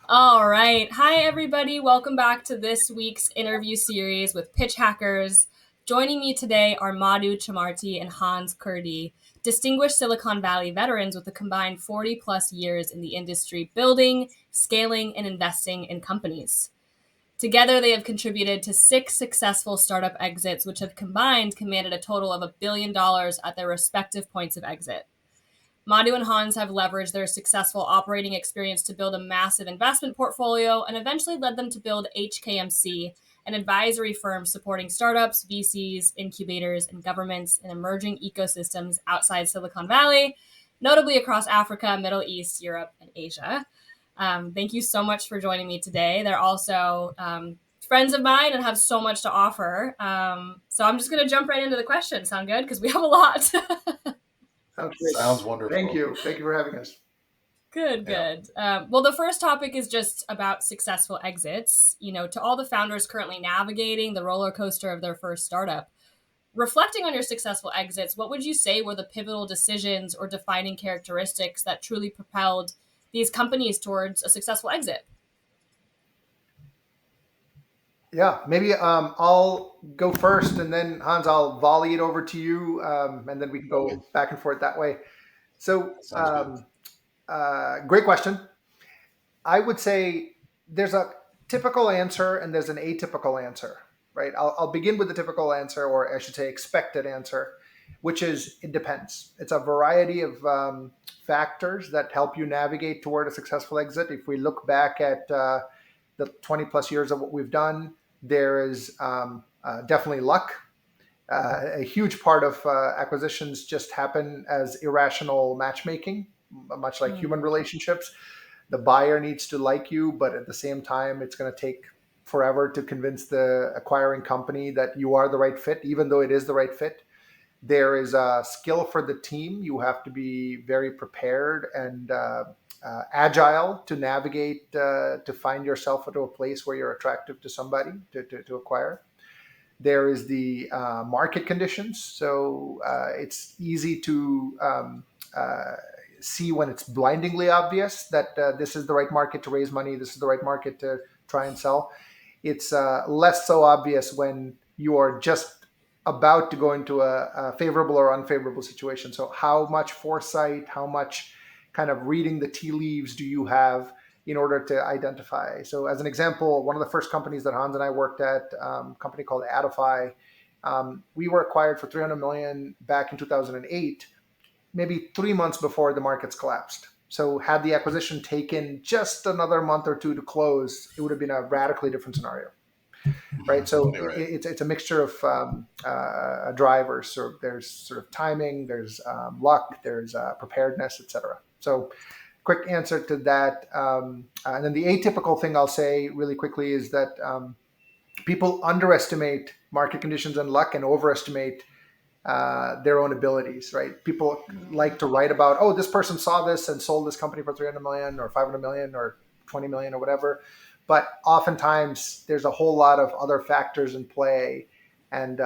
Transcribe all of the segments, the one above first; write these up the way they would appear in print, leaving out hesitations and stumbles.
All right. Hi, everybody. Welcome back to this week's interview series with Pitch Hackers. Joining me today are Madhu 𝐞𝐝𝐞𝐼𝐧𝐢 and Hanz 𝐸𝐾𝐲𝐫, distinguished Silicon Valley veterans with a combined 40 plus years in the industry, building, scaling, and investing in companies. Together, they have contributed to 6 successful startup exits, which have combined commanded a total of $1 billion at their respective points of exit. Madhu and Hanz have leveraged their successful operating experience to build a massive investment portfolio and eventually led them to build 𝐑𝐞𝐝𝐞𝐼𝐧𝐢, an advisory firm supporting startups, VCs, incubators, and governments in emerging ecosystems outside Silicon Valley, notably across Africa, Middle East, Europe, and Asia. Thank you so much for joining me today. They're also friends of mine and have so much to offer. So I'm just going to jump right into the questions. Sound good? Because we have a lot. Sounds wonderful. Thank you. Thank you for having us. Good. Well, the first topic is just about successful exits. To all the founders currently navigating the roller coaster of their first startup, reflecting on your successful exits, what would you say were the pivotal decisions or defining characteristics that truly propelled these companies towards a successful exit? Yeah, maybe I'll go first, and then Hans, I'll volley it over to you, and then we can go back and forth that way. So, great question. I would say there's a typical answer and there's an atypical answer, right? I'll begin with the typical answer, or I should say expected answer, which is it depends. It's a variety of factors that help you navigate toward a successful exit. If we look back at the 20 plus years of what we've done, there is definitely luck. A huge part of acquisitions just happen as irrational matchmaking, much like human relationships. The buyer needs to like you, but at the same time, it's going to take forever to convince the acquiring company that you are the right fit, even though it is the right fit. There is a skill for the team. You have to be very prepared and agile to navigate, to find yourself into a place where you're attractive to somebody to acquire. There is the market conditions. So it's easy to see when it's blindingly obvious that this is the right market to raise money, this is the right market to try and sell. It's less so obvious when you are just about to go into a favorable or unfavorable situation. So how much foresight, how much kind of reading the tea leaves do you have in order to identify? So as an example, one of the first companies that Hans and I worked at, a company called Adify, we were acquired for $300 million back in 2008, maybe 3 months before the markets collapsed. So had the acquisition taken just another month or two to close, it would have been a radically different scenario, right? So it's a mixture of drivers. So there's sort of timing, there's luck, there's preparedness, etc. So quick answer to that. And then the atypical thing I'll say really quickly is that people underestimate market conditions and luck and overestimate their own abilities, right? People like to write about, oh, this person saw this and sold this company for 300 million or 500 million or 20 million or whatever. But oftentimes there's a whole lot of other factors in play, and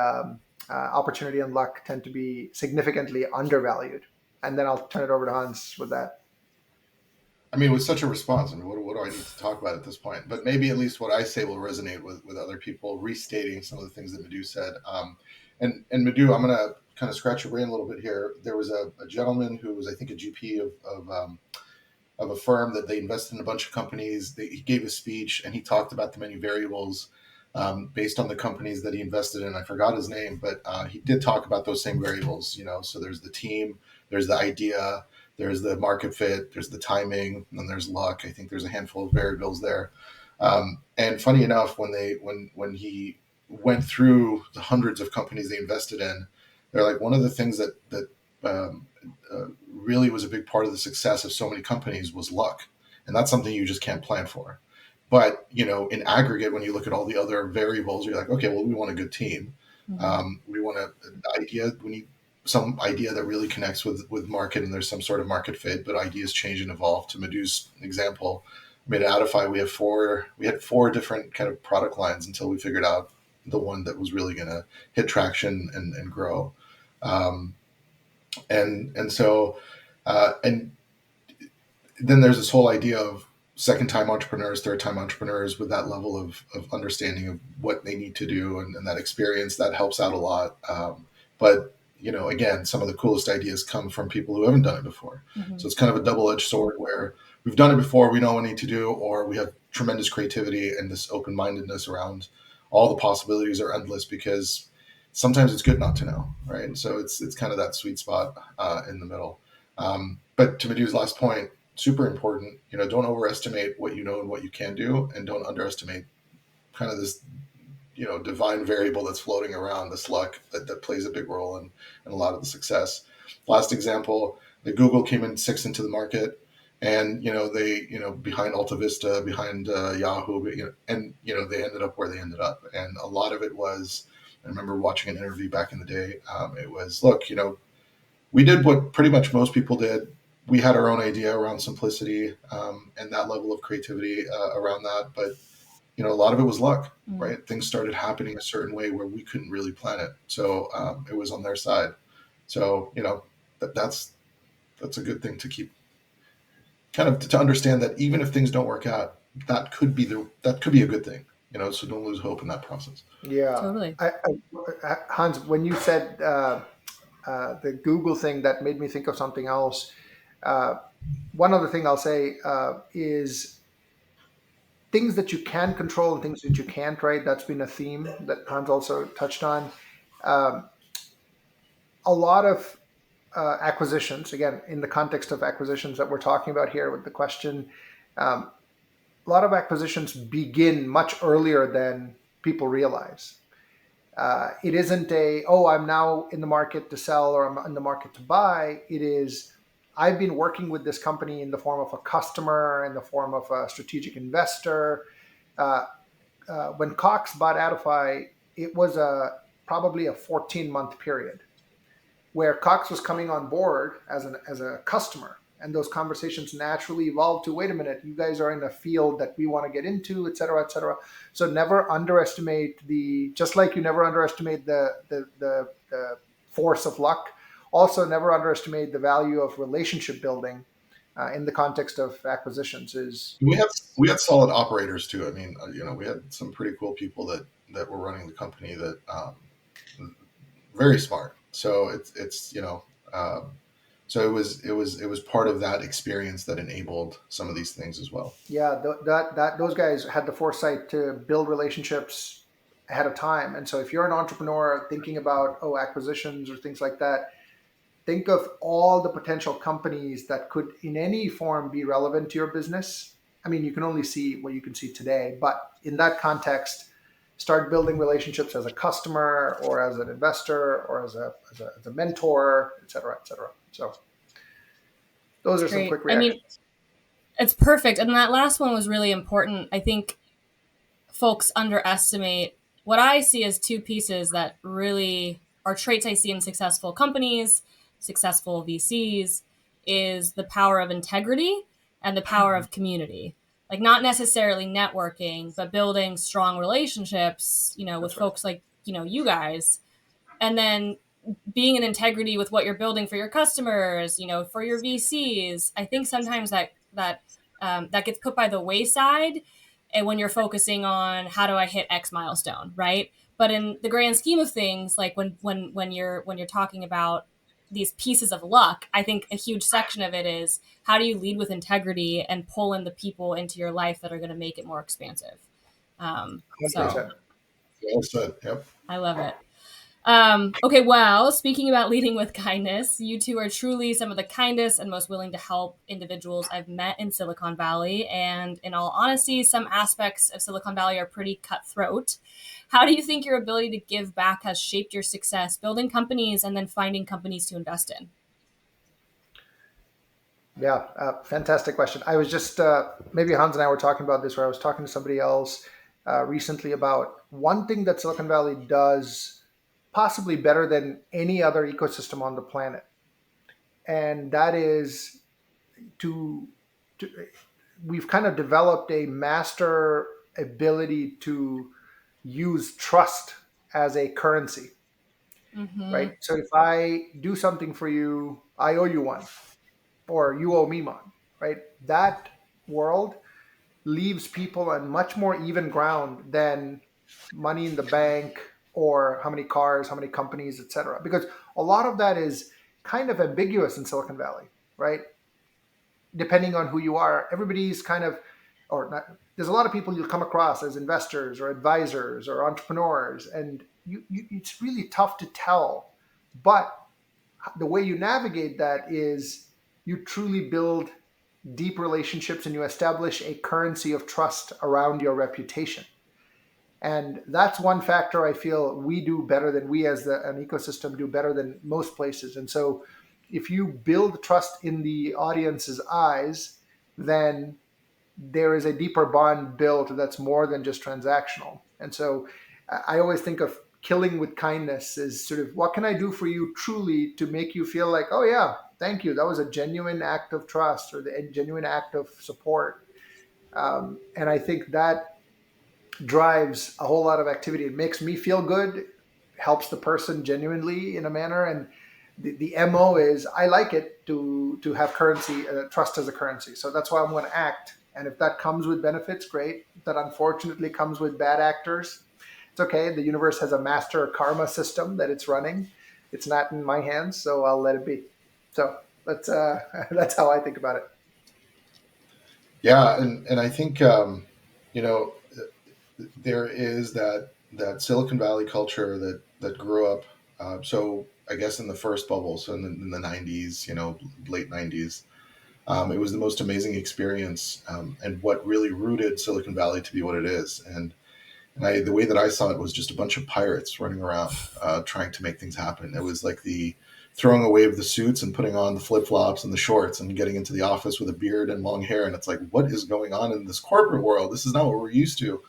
opportunity and luck tend to be significantly undervalued. And then I'll turn it over to Hans with that. I mean, with such a response, I mean, what do I need to talk about at this point? But maybe at least what I say will resonate with other people, restating some of the things that Madhu said. And Madhu, I'm going to kind of scratch your brain a little bit here. There was a gentleman who was, I think, a GP of a firm that they invested in a bunch of companies. He gave a speech and he talked about the many variables based on the companies that he invested in. I forgot his name, but he did talk about those same variables. So there's the team, there's the idea, there's the market fit, there's the timing, and there's luck. I think there's a handful of variables there. And funny enough, when he went through the hundreds of companies they invested in, they're like, one of the things that really was a big part of the success of so many companies was luck. And that's something you just can't plan for. But, in aggregate, when you look at all the other variables, you're like, okay, well, we want a good team. Mm-hmm. We want an idea. We need some idea that really connects with market, and there's some sort of market fit, but ideas change and evolve. To Madhu's example, I mean, at Adify, we had four different kind of product lines until we figured out the one that was really going to hit traction and grow. And then there's this whole idea of second-time entrepreneurs, third-time entrepreneurs with that level of understanding of what they need to do and that experience that helps out a lot. But again, some of the coolest ideas come from people who haven't done it before. Mm-hmm. So it's kind of a double-edged sword where we've done it before, we know what we need to do, or we have tremendous creativity and this open-mindedness around all the possibilities are endless because sometimes it's good not to know, right? So it's kind of that sweet spot in the middle. But to Madhu's last point, super important. Don't overestimate what you know and what you can do, and don't underestimate kind of this divine variable that's floating around, this luck that plays a big role in a lot of the success. Last example, the Google came in sixth into the market, and they behind Alta Vista, behind Yahoo, and they ended up where they ended up. And a lot of it was, I remember watching an interview back in the day. It was, look, we did what pretty much most people did. We had our own idea around simplicity and that level of creativity around that, but a lot of it was luck, right? Things started happening a certain way where we couldn't really plan it. So it was on their side. So, that's a good thing to keep, kind of to understand that even if things don't work out, that could be a good thing, so don't lose hope in that process. Yeah. Totally. Hans, when you said the Google thing, that made me think of something else. One other thing I'll say is things that you can control and things that you can't, right? That's been a theme that Hans also touched on. A lot of acquisitions, again, in the context of acquisitions that we're talking about here with the question, a lot of acquisitions begin much earlier than people realize. It isn't I'm now in the market to sell or I'm in the market to buy. It is, I've been working with this company in the form of a customer, in the form of a strategic investor. When Cox bought Addify, it was probably a 14-month period where Cox was coming on board as a customer. And those conversations naturally evolved to, wait a minute, you guys are in a field that we want to get into, et cetera, et cetera. So never underestimate just like you never underestimate the force of luck, also never underestimate the value of relationship building in the context of acquisitions. We had solid operators too. I mean, we had some pretty cool people that were running the company that very smart. So it's so it was part of that experience that enabled some of these things as well. Yeah, those guys had the foresight to build relationships ahead of time. And so if you're an entrepreneur thinking about acquisitions or things like that, think of all the potential companies that could in any form be relevant to your business. I mean, you can only see what you can see today, but in that context, start building relationships as a customer or as an investor or as a mentor, et cetera, et cetera. So those are some quick reactions. I mean, it's perfect. And that last one was really important. I think folks underestimate what I see as two pieces that really are traits I see in successful companies, successful VCs, is the power of integrity and the power of community. Like not necessarily networking, but building strong relationships, with folks like, you guys. And then being in integrity with what you're building for your customers, for your VCs. I think sometimes that gets put by the wayside, and when you're focusing on how do I hit X milestone, right? But in the grand scheme of things, like when you're talking about these pieces of luck, I think a huge section of it is how do you lead with integrity and pull in the people into your life that are going to make it more expansive. So well said. Yep. I love it. Okay, well, speaking about leading with kindness, you two are truly some of the kindest and most willing to help individuals I've met in Silicon Valley. And in all honesty, some aspects of Silicon Valley are pretty cutthroat. How do you think your ability to give back has shaped your success building companies and then finding companies to invest in? Yeah, fantastic question. I was just, maybe Hans and I were talking about this, where I was talking to somebody else recently about one thing that Silicon Valley does possibly better than any other ecosystem on the planet. And that is we've kind of developed a master ability to use trust as a currency, right? So if I do something for you, I owe you one, or you owe me one, right? That world, leaves people on much more even ground than money in the bank or how many cars, how many companies, etc. Because a lot of that is kind of ambiguous in Silicon Valley, right? Depending on who you are, everybody's kind of, or not, there's a lot of people you'll come across as investors or advisors or entrepreneurs, and it's really tough to tell. But the way you navigate that is you truly build deep relationships and you establish a currency of trust around your reputation. And that's one factor I feel we do better than we as an ecosystem do better than most places. And so if you build trust in the audience's eyes, then there is a deeper bond built that's more than just transactional. And so I always think of killing with kindness is sort of what can I do for you truly to make you feel like, oh yeah, thank you. That was a genuine act of trust or the genuine act of support. And I think that drives a whole lot of activity. It makes me feel good, helps the person genuinely in a manner. And the MO is I like it to have currency, trust as a currency. So that's why I'm going to act. And if that comes with benefits, great. If that unfortunately comes with bad actors, it's okay. The universe has a master karma system that it's running. It's not in my hands, so I'll let it be. So that's how I think about it. Yeah, and I think you know there is that Silicon Valley culture that grew up. So I guess in the first bubble, so in the 90s, late 90s, it was the most amazing experience, and what really rooted Silicon Valley to be what it is. And the way that I saw it was just a bunch of pirates running around trying to make things happen. It was like the throwing away of the suits and putting on the flip flops and the shorts and getting into the office with a beard and long hair. And it's like, what is going on in this corporate world? This is not what we're used to.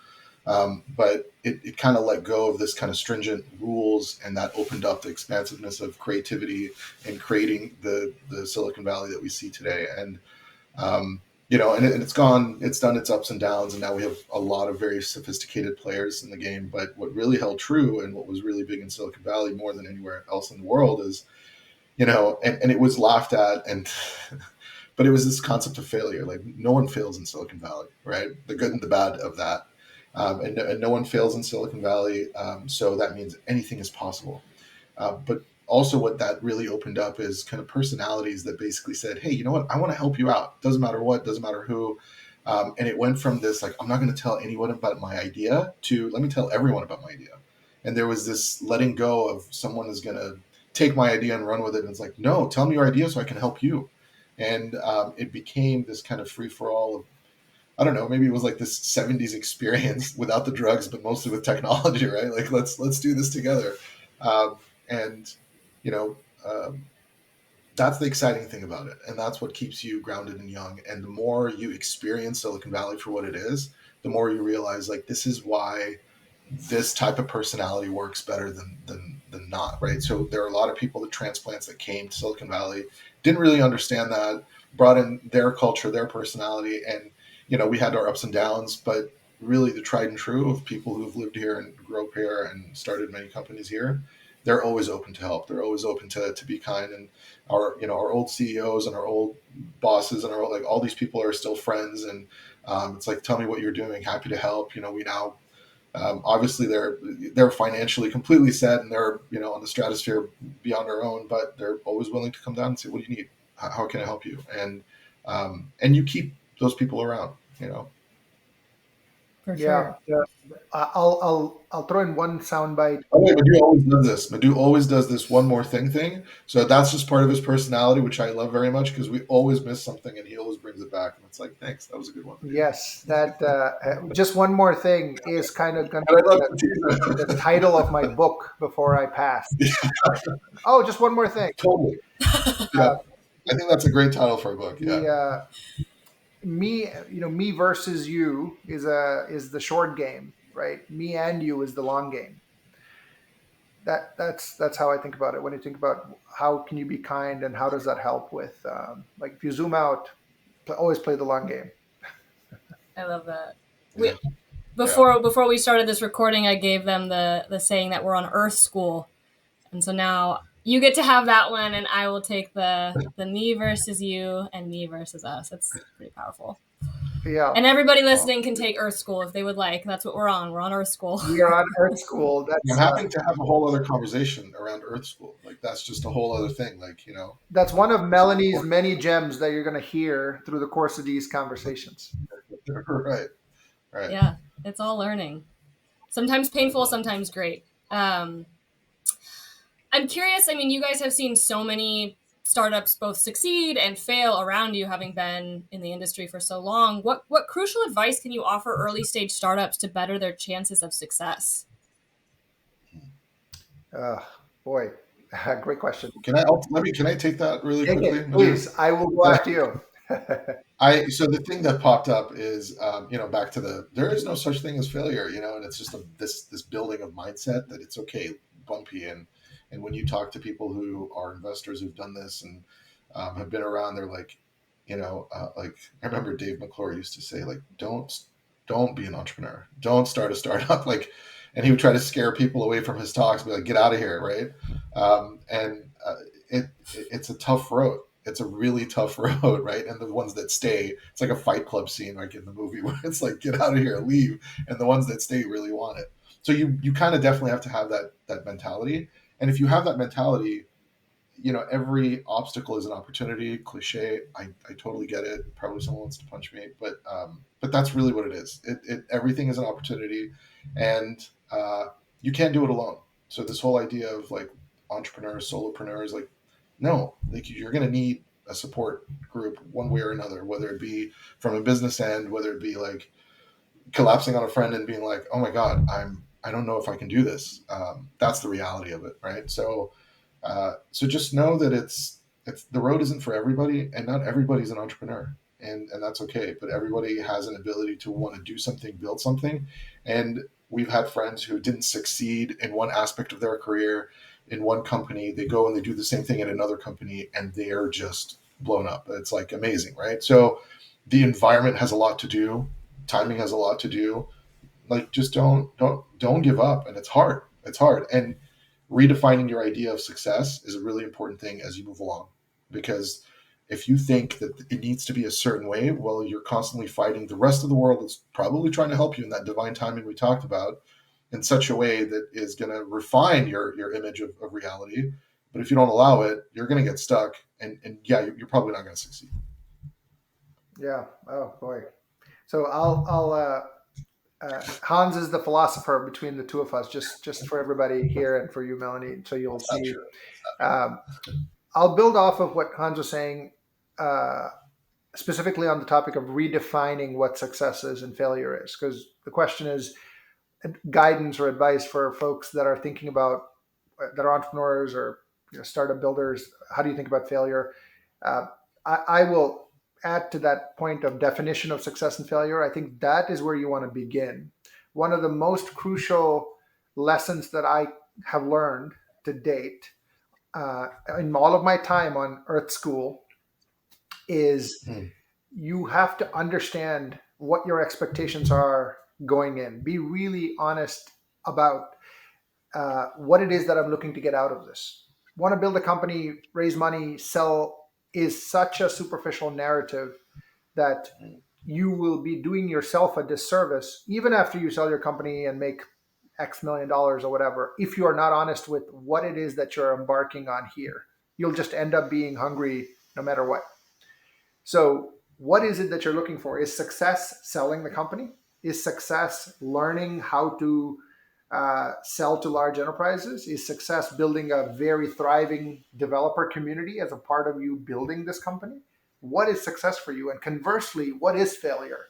But it kind of let go of this kind of stringent rules, and that opened up the expansiveness of creativity and creating the Silicon Valley that we see today. And and it's done its ups and downs, and now we have a lot of very sophisticated players in the game. But what really held true and what was really big in Silicon Valley more than anywhere else in the world is, and it was laughed at, and but it was this concept of failure. Like, no one fails in Silicon Valley, right? The good and the bad of that. And no one fails in Silicon Valley, so that means anything is possible. But also what that really opened up is kind of personalities that basically said, hey, you know what? I want to help you out. Doesn't matter what, doesn't matter who. And it went from this, like, I'm not going to tell anyone about my idea to let me tell everyone about my idea. And there was this letting go of someone is going to take my idea and run with it. And it's like, no, tell me your idea so I can help you. And it became this kind of free for all of, I don't know, maybe it was like this 70s experience without the drugs, but mostly with technology, right? Like, let's do this together. And, you know, that's the exciting thing about it. And that's what keeps you grounded and young. And the more you experience Silicon Valley for what it is, the more you realize, like, this is why this type of personality works better than not, right? So there are a lot of people, the transplants that came to Silicon Valley, didn't really understand that, brought in their culture, their personality, and, you know, we had our ups and downs, but really the tried and true of people who've lived here and grew up here and started many companies here, they're always open to help. They're always open to be kind. And our old CEOs and our old bosses and like all these people are still friends. And it's like, tell me what you're doing. Happy to help. You know, we now, obviously they're financially completely set and they're, on the stratosphere beyond our own, but they're always willing to come down and say, what do you need? How can I help you? And you keep those people around, For sure. Yeah. I'll throw in one soundbite. Oh, wait, Madhu always does this. Madhu always does this one more thing. So that's just part of his personality, which I love very much, because we always miss something and he always brings it back. And it's like, thanks, that was a good one. Yes, that just one more thing is kind of going to be the title of my book before I pass. Oh, just one more thing. Totally. Yeah, I think that's a great title for a book. Yeah. Me versus you is the short game, right? Me and you is the long game. That's how I think about it. When you think about how can you be kind and how does that help with like if you zoom out, always play the long game. I love that. Before we started this recording, I gave them the saying that we're on Earth School, and so now you get to have that one, and I will take the me versus you and me versus us. It's pretty powerful. Yeah. And everybody listening can take Earth School if they would like. That's what we're on. We're on Earth School. We are on Earth School. I'm happy to have a whole other conversation around Earth School. Like that's just a whole other thing. Like, That's one of Melanie's many gems that you're going to hear through the course of these conversations. Right. Yeah, it's all learning. Sometimes painful, sometimes great. I'm curious. I mean, you guys have seen so many startups both succeed and fail around you, having been in the industry for so long. What crucial advice can you offer early stage startups to better their chances of success? Boy, great question. Can I take that really quickly? Please, I will go after you. So the thing that popped up is, back to there is no such thing as failure, and it's just this building of mindset that it's okay, bumpy. And when you talk to people who are investors who've done this and have been around, they're like, like I remember Dave McClure used to say, like, don't be an entrepreneur. Don't start a startup. Like, and he would try to scare people away from his talks, be like, get out of here. Right. It's a tough road. It's a really tough road, right? And the ones that stay, it's like a Fight Club scene, like in the movie, where it's like, get out of here, leave. And the ones that stay really want it. So you kind of definitely have to have that mentality. And if you have that mentality, every obstacle is an opportunity. Cliche. I totally get it. Probably someone wants to punch me, but that's really what it is. Everything is an opportunity, and you can't do it alone. So this whole idea of like entrepreneurs, solopreneurs, like, no, like you're going to need a support group one way or another, whether it be from a business end, whether it be like collapsing on a friend and being like, oh my God, I don't know if I can do this. That's the reality of it. Right. So just know that it's the road isn't for everybody, and not everybody's an entrepreneur, and that's okay. But everybody has an ability to want to do something, build something. And we've had friends who didn't succeed in one aspect of their career in one company. They go and they do the same thing in another company, and they are just blown up. It's like amazing, right? So the environment has a lot to do. Timing has a lot to do. Like, just don't give up. And it's hard. And redefining your idea of success is a really important thing as you move along, because if you think that it needs to be a certain way, well, you're constantly fighting the rest of the world that's probably trying to help you in that divine timing we talked about, in such a way that is going to refine your image of reality. But if you don't allow it, you're going to get stuck, and yeah, you're probably not going to succeed. Yeah. Oh boy. So Hans is the philosopher between the two of us, just for everybody here and for you, Melanie. So you'll see. I'll build off of what Hans was saying, specifically on the topic of redefining what success is and failure is, because the question is guidance or advice for folks that are thinking about, that are entrepreneurs or startup builders. How do you think about failure? I will add to that point of definition of success and failure. I think that is where you want to begin. One of the most crucial lessons that I have learned to date in all of my time on Earth School is you have to understand what your expectations are going in. Be really honest about what it is that I'm looking to get out of this. Want to build a company, raise money, sell is such a superficial narrative that you will be doing yourself a disservice even after you sell your company and make X million dollars or whatever. If you are not honest with what it is that you're embarking on here, you'll just end up being hungry no matter what. So what is it that you're looking for? Is success selling the company? Is success learning how to sell to large enterprises? Is success building a very thriving developer community as a part of you building this company? What is success for you? And conversely, what is failure?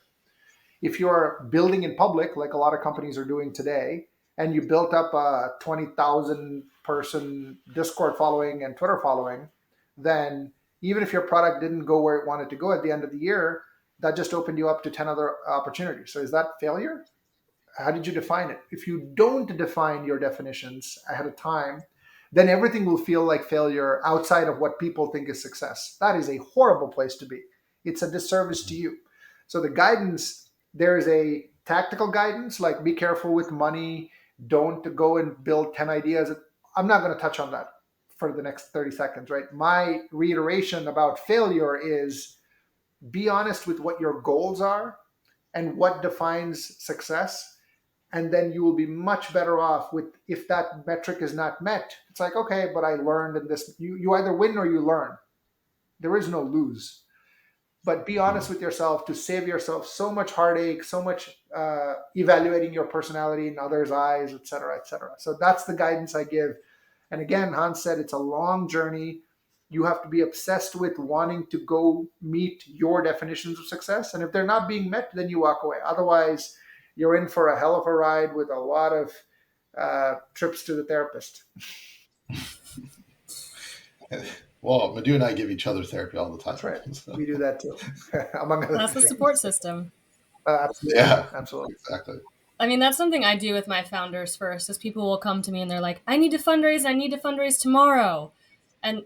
If you're building in public, like a lot of companies are doing today, and you built up a 20,000 person Discord following and Twitter following, then even if your product didn't go where it wanted to go at the end of the year, that just opened you up to 10 other opportunities. So is that failure? How did you define it? If you don't define your definitions ahead of time, then everything will feel like failure outside of what people think is success. That is a horrible place to be. It's a disservice to you. So the guidance, there is a tactical guidance, like be careful with money. Don't go and build 10 ideas. I'm not going to touch on that for the next 30 seconds, right? My reiteration about failure is be honest with what your goals are and what defines success. And then you will be much better off with, if that metric is not met, it's like, okay, but I learned in this. You either win or you learn. There is no lose. But be honest with yourself to save yourself so much heartache, so much evaluating your personality in others' eyes, et cetera, et cetera. So that's the guidance I give. And again, Hans said it's a long journey. You have to be obsessed with wanting to go meet your definitions of success. And if they're not being met, then you walk away. Otherwise, you're in for a hell of a ride with a lot of trips to the therapist. Well, Madhu and I give each other therapy all the time. That's right. So. We do that too. Among other That's the things. support system. Absolutely. Yeah, absolutely. Exactly. I mean, that's something I do with my founders first, is people will come to me and they're like, I need to fundraise tomorrow. And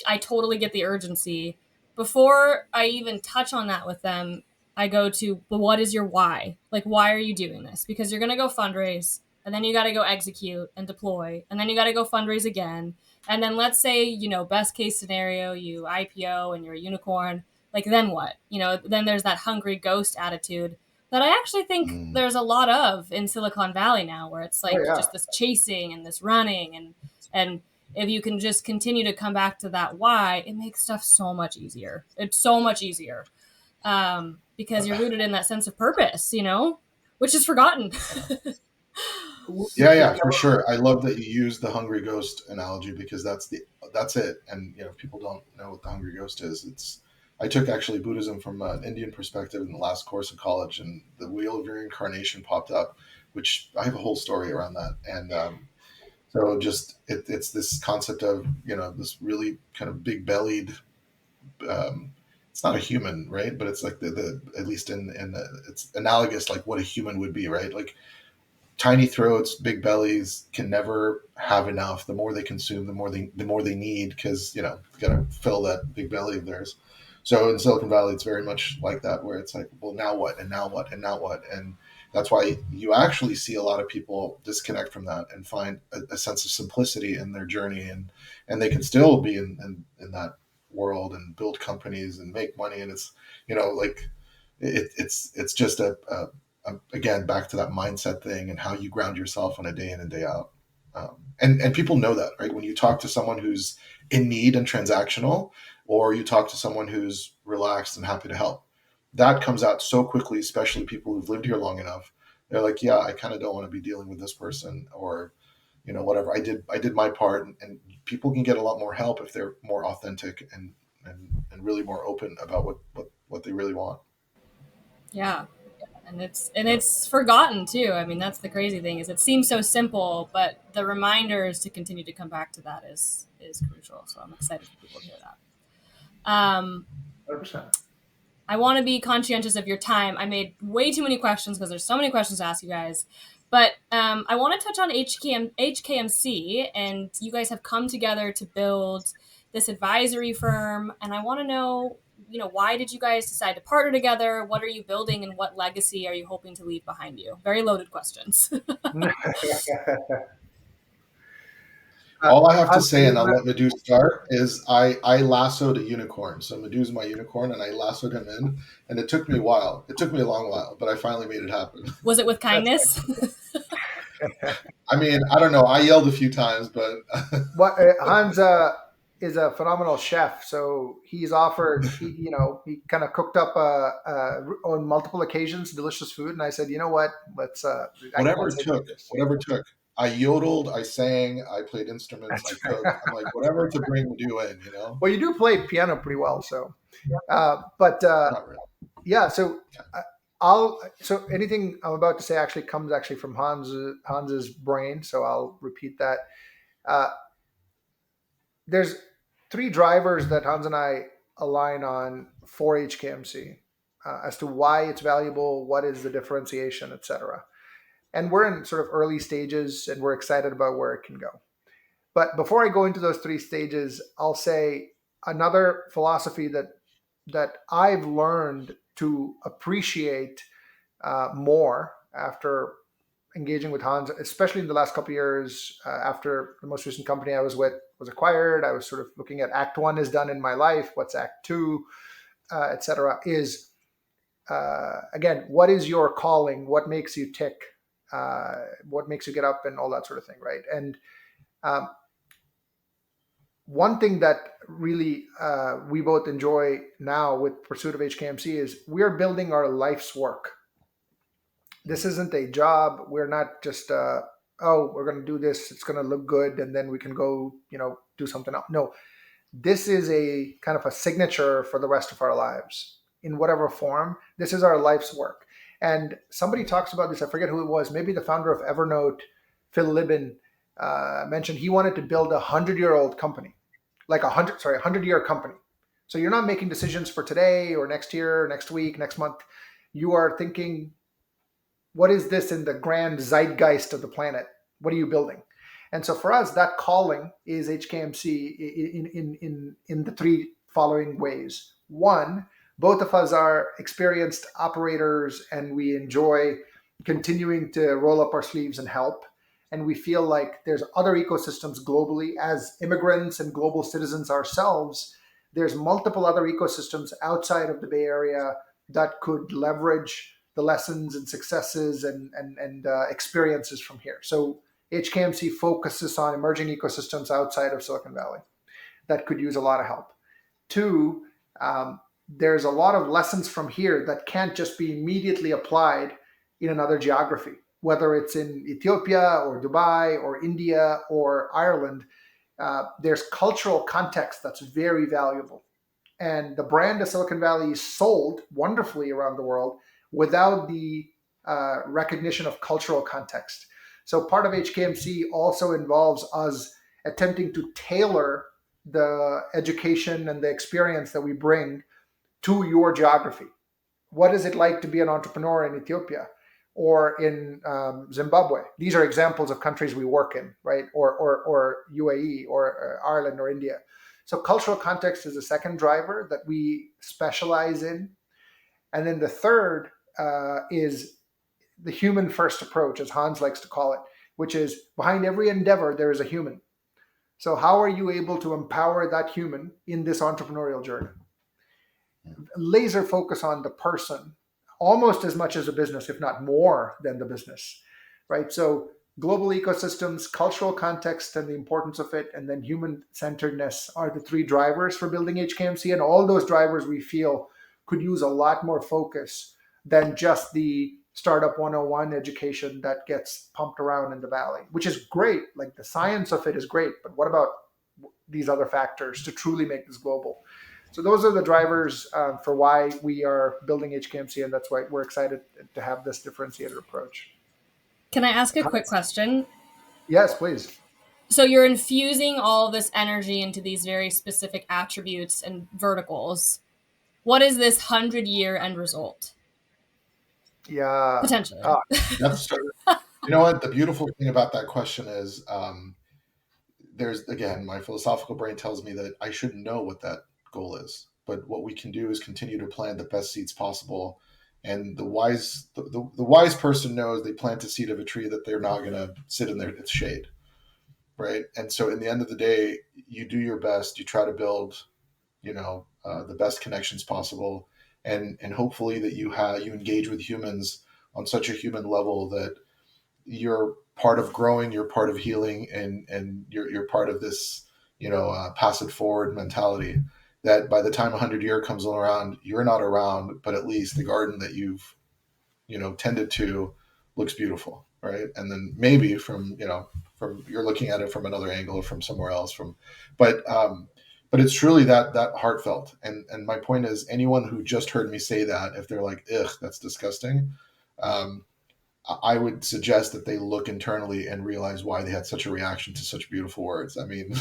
I totally get the urgency. Before I even touch on that with them, I go to, well, what is your why? Like, why are you doing this? Because you're going to go fundraise, and then you got to go execute and deploy, and then you got to go fundraise again. And then let's say, you know, best case scenario, you IPO and you're a unicorn. Like, then what? You know, then there's that hungry ghost attitude that I actually think there's a lot of in Silicon Valley now, where it's like just this chasing and this running. And if you can just continue to come back to that why, it makes stuff so much easier. It's so much easier because you're rooted in that sense of purpose, you know, which is forgotten. Yeah, for sure. I love that you use the hungry ghost analogy, because that's it. And you know, if people don't know what the hungry ghost is, I took actually Buddhism from an Indian perspective in the last course of college, and the wheel of reincarnation popped up, which I have a whole story around that. And so just it's this concept of, you know, this really kind of big bellied. It's not a human, right? But it's like the at least in it's analogous, like what a human would be, right? Like tiny throats, big bellies can never have enough. The more they consume, the more they need, because, you know, got to fill that big belly of theirs. So in Silicon Valley, it's very much like that, where it's like, well, now what, and now what, and now what, and that's why you actually see a lot of people disconnect from that and find a sense of simplicity in their journey, and they can still be in that world and build companies and make money, and it's, you know, like it's just again, back to that mindset thing and how you ground yourself on a day in and day out. And people know that, right? When you talk to someone who's in need and transactional, or you talk to someone who's relaxed and happy to help, that comes out so quickly, especially people who've lived here long enough. They're like, yeah, I kind of don't want to be dealing with this person, or, you know, whatever. I did my part, and people can get a lot more help if they're more authentic and really more open about what they really want. Yeah. And it's forgotten too. I mean, that's the crazy thing, is it seems so simple, but the reminders to continue to come back to that is crucial. So I'm excited for people to hear that. 100%. I want to be conscientious of your time. I made way too many questions because there's so many questions to ask you guys. But I want to touch on 𝐑𝐞𝐝𝐶, and you guys have come together to build this advisory firm. And I want to know, you know, why did you guys decide to partner together? What are you building, and what legacy are you hoping to leave behind you? Very loaded questions. All I have to say, and I'll let Madhu start, is I lassoed a unicorn. So Madhu's my unicorn, and I lassoed him in, and it took me a while. It took me a long while, but I finally made it happen. Was it with kindness? I mean, I don't know. I yelled a few times, but Hans is a phenomenal chef, so he's offered. He kind of cooked up on multiple occasions delicious food, and I said, you know what, let's whatever it took. I yodeled, I sang, I played instruments, I cooked. I'm like, whatever to bring Madhu in, you know. Well, you do play piano pretty well, so. Not really. Yeah, so. So anything I'm about to say actually comes from Hans's brain, so I'll repeat that. There's 3 drivers that Hans and I align on for 𝐑𝐞𝐝𝐶 as to why it's valuable, what is the differentiation, etc. And we're in sort of early stages, and we're excited about where it can go. But before I go into those 3 stages, I'll say another philosophy that I've learned to appreciate more after engaging with Hans, especially in the last couple of years, after the most recent company I was with was acquired. I was sort of looking at Act 1 is done in my life. What's Act 2, etc. Is again, what is your calling? What makes you tick? What makes you get up and all that sort of thing, right? And um, one thing that really we both enjoy now with Pursuit of HKMC is we're building our life's work. This isn't a job. We're not just, oh, we're going to do this. It's going to look good. And then we can go, do something else. No, this is a kind of a signature for the rest of our lives in whatever form. This is our life's work. And somebody talks about this. I forget who it was. Maybe the founder of Evernote, Phil Libin, mentioned he wanted to build 100-year-old company, like 100-year company. So you're not making decisions for today or next year, next week, next month. You are thinking, what is this in the grand zeitgeist of the planet? What are you building? And so for us, that calling is HKMC in the three following ways. One, both of us are experienced operators and we enjoy continuing to roll up our sleeves and help. And we feel like there's other ecosystems globally. As immigrants and global citizens ourselves, there's multiple other ecosystems outside of the Bay Area that could leverage the lessons and successes and experiences from here. So HKMC focuses on emerging ecosystems outside of Silicon Valley that could use a lot of help. Two, there's a lot of lessons from here that can't just be immediately applied in another geography, whether it's in Ethiopia or Dubai or India or Ireland. There's cultural context that's very valuable. And the brand of Silicon Valley is sold wonderfully around the world without the recognition of cultural context. So part of HKMC also involves us attempting to tailor the education and the experience that we bring to your geography. What is it like to be an entrepreneur in Ethiopia or in Zimbabwe? These are examples of countries we work in, right? Or UAE or Ireland or India. So cultural context is the second driver that we specialize in. And then the third is the human first approach, as Hans likes to call it, which is behind every endeavor, there is a human. So how are you able to empower that human in this entrepreneurial journey? Laser focus on the person almost as much as a business, if not more than the business, right? So global ecosystems, cultural context and the importance of it, and then human-centeredness are the three drivers for building HKMC. And all those drivers we feel could use a lot more focus than just the Startup 101 education that gets pumped around in the Valley, which is great. Like the science of it is great, but what about these other factors to truly make this global? So those are the drivers for why we are building HKMC, and that's why we're excited to have this differentiated approach. Can I ask a quick question? Yes, please. So you're infusing all this energy into these very specific attributes and verticals. What is this 100-year end result? Yeah. Potentially. That's you know what? The beautiful thing about that question is there's, again, my philosophical brain tells me that I shouldn't know what that goal is. But what we can do is continue to plant the best seeds possible. And the wise person knows they plant a seed of a tree that they're not going to sit in its shade. Right. And so in the end of the day, you do your best. You try to build, the best connections possible. And hopefully that you engage with humans on such a human level that you're part of growing, you're part of healing, and you're part of this, pass it forward mentality. That by the time 100-year comes around, you're not around, but at least the garden that you've, tended to looks beautiful, right? And then maybe from you're looking at it from another angle or from somewhere else. But it's truly that heartfelt. And my point is, anyone who just heard me say that, if they're like, ugh, that's disgusting, I would suggest that they look internally and realize why they had such a reaction to such beautiful words. I mean,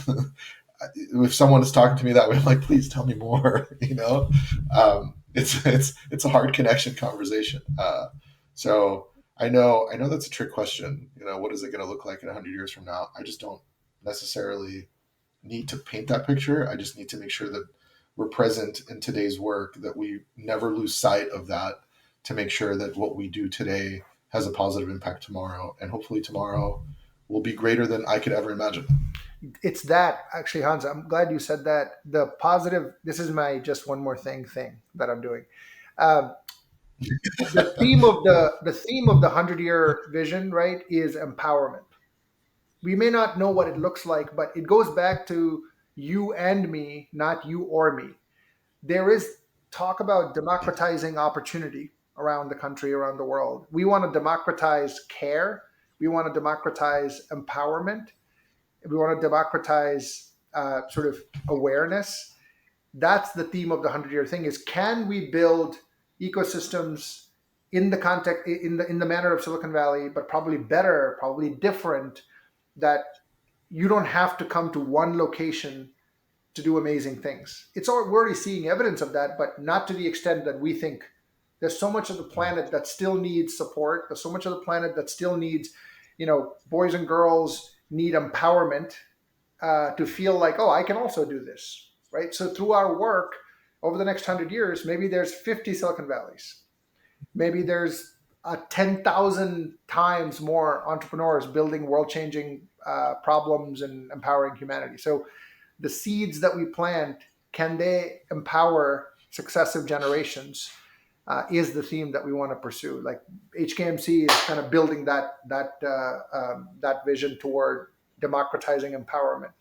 if someone is talking to me that way, I'm like, please tell me more. It's a hard connection conversation. So I know that's a trick question. What is it going to look like in 100 years from now? I just don't necessarily need to paint that picture. I just need to make sure that we're present in today's work, that we never lose sight of that, to make sure that what we do today has a positive impact tomorrow, and hopefully tomorrow will be greater than I could ever imagine. It's that, actually, Hans, I'm glad you said that. The positive, this is my just one more thing that I'm doing. the theme of the 100-year vision, right, is empowerment. We may not know what it looks like, but it goes back to you and me, not you or me. There is talk about democratizing opportunity around the country, around the world. We want to democratize care. We want to democratize empowerment. We want to democratize sort of awareness. That's the theme of the 100-year thing: is can we build ecosystems in the context, in the manner of Silicon Valley, but probably better, probably different, that you don't have to come to one location to do amazing things. We're already seeing evidence of that, but not to the extent that we think. There's so much of the planet that still needs support. There's so much of the planet that still needs, boys and girls need empowerment to feel like, oh, I can also do this, right? So through our work over the next 100 years, maybe there's 50 Silicon Valleys. Maybe there's 10,000 times more entrepreneurs building world-changing problems and empowering humanity. So the seeds that we plant, can they empower successive generations? Is the theme that we want to pursue. Like HKMC is kind of building that vision toward democratizing empowerment.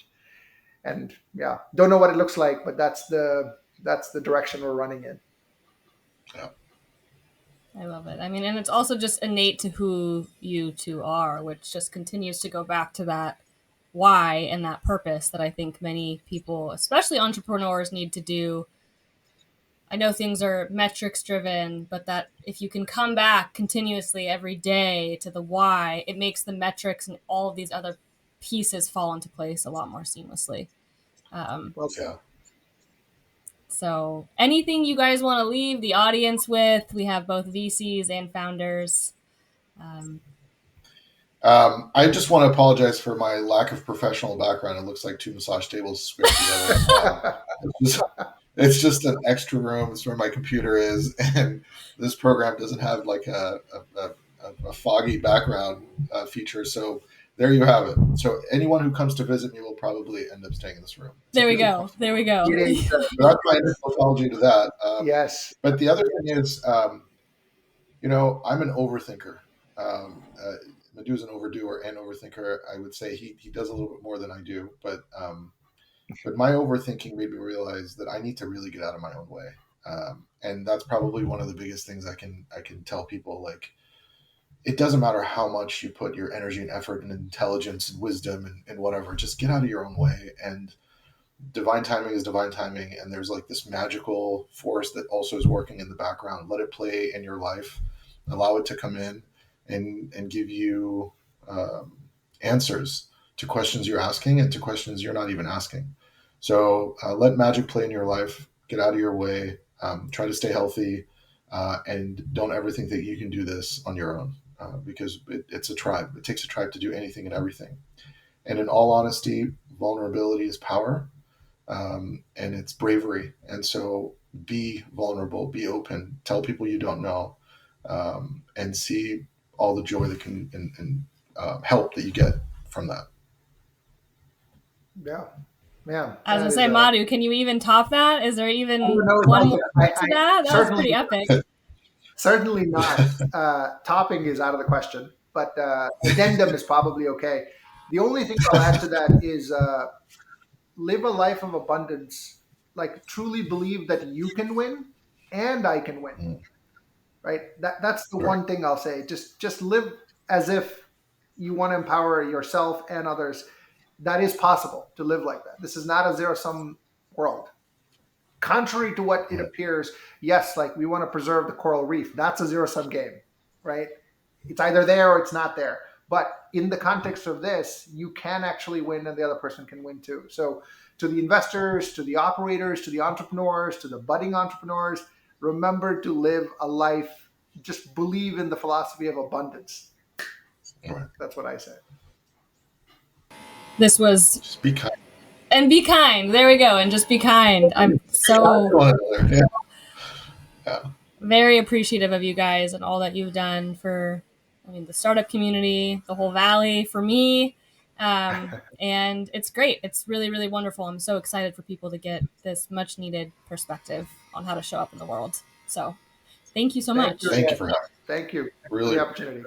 And yeah, don't know what it looks like, but that's the direction we're running in. Yeah. I love it. I mean, and it's also just innate to who you two are, which just continues to go back to that why and that purpose that I think many people, especially entrepreneurs, need to do. I know things are metrics driven, but that if you can come back continuously every day to the why, it makes the metrics and all of these other pieces fall into place a lot more seamlessly. Yeah. So anything you guys want to leave the audience with? We have both VCs and founders. I just want to apologize for my lack of professional background. It looks like two massage tables squished together. It's just an extra room. It's where my computer is, and this program doesn't have like a foggy background feature. So there you have it. So anyone who comes to visit me will probably end up staying in this room. There we go. There we go. That's my apology to that. Yes. But the other thing is, I'm an overthinker. Madhu's an overdoer and overthinker. I would say he does a little bit more than I do, but my overthinking made me realize that I need to really get out of my own way, and that's probably one of the biggest things I can tell people. Like, it doesn't matter how much you put your energy and effort and intelligence and wisdom and whatever. Just get out of your own way. And divine timing is divine timing, and there's like this magical force that also is working in the background. Let it play in your life. Allow it to come in and give you answers to questions you're asking and to questions you're not even asking. So let magic play in your life. Get out of your way. Try to stay healthy, and don't ever think that you can do this on your own, because it's a tribe. It takes a tribe to do anything and everything. And in all honesty, vulnerability is power, and it's bravery. And so be vulnerable, be open, tell people you don't know, and see all the joy that can and help that you get from that. Yeah. Yeah. I was going to say, Madhu, can you even top that? Is there even one more to that? That was pretty epic. Certainly not. Topping is out of the question, but addendum is probably okay. The only thing I'll add to that is live a life of abundance. Like, truly believe that you can win and I can win. Right? That's the one thing I'll say. Just live as if you want to empower yourself and others. That is possible to live like that. This is not a zero-sum world. Contrary to what it appears, yes, like we want to preserve the coral reef. That's a zero-sum game, right? It's either there or it's not there. But in the context of this, you can actually win and the other person can win too. So to the investors, to the operators, to the entrepreneurs, to the budding entrepreneurs, remember to live a life, just believe in the philosophy of abundance. That's what I say. This was just be kind. And be kind. There we go. And just be kind. I'm so very appreciative of you guys and all that you've done for, the startup community, the whole Valley, for me. And it's great. It's really, really wonderful. I'm so excited for people to get this much needed perspective on how to show up in the world. So Thank you so much. Thank you for having me. Thank you Really for the opportunity.